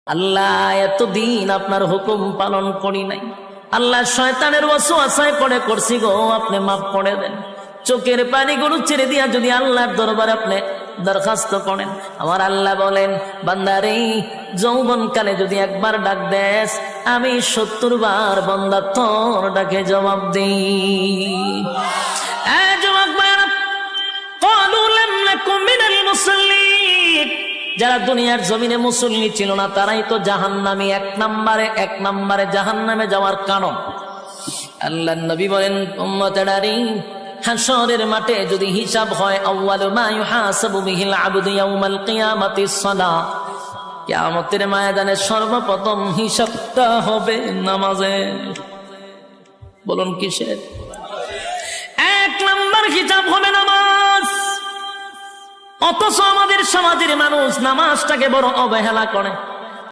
আল্লাহ এতদিন আপনার হুকুম পালন করি নাই, আল্লাহ শয়তানের ওয়াসওয়াসায় পড়ে করছি গো, আপনি মাফ করে দেন। চোখের পানিগুলো ছেড়ে দিয়া যদি আল্লাহর দরবারে আপনি দরখাস্ত করেন, আমার আল্লাহ বলেন বান্দারে যৌবনকালে যদি একবার ডাক দেস, আমি ৭০ বার বান্দা তোর ডাকে জবাব দিই। যারা দুনিয়ার জমিনে মুসল্লি ছিল না তারাই তো জাহান্নামী, এক নম্বরে জাহান্নামে যাওয়ার কারণ। আল্লাহর নবী বলেন উম্মতেরারে হাশরের মাঠে যদি হিসাব হয়, আউয়ালু মা ইউহাসাবু বিহিল আবদু ইয়াউমাল কিয়ামাতিস সালাহ, কিয়ামতের ময়দানে সর্বপ্রথম হিসাবটা হবে নামাজে। বলুন কিসের? ১ নম্বর হিসাব হবে নামাজ। অথচ আমাদের সমাজের মানুষ নামাজটাকে বড় অবহেলা করে।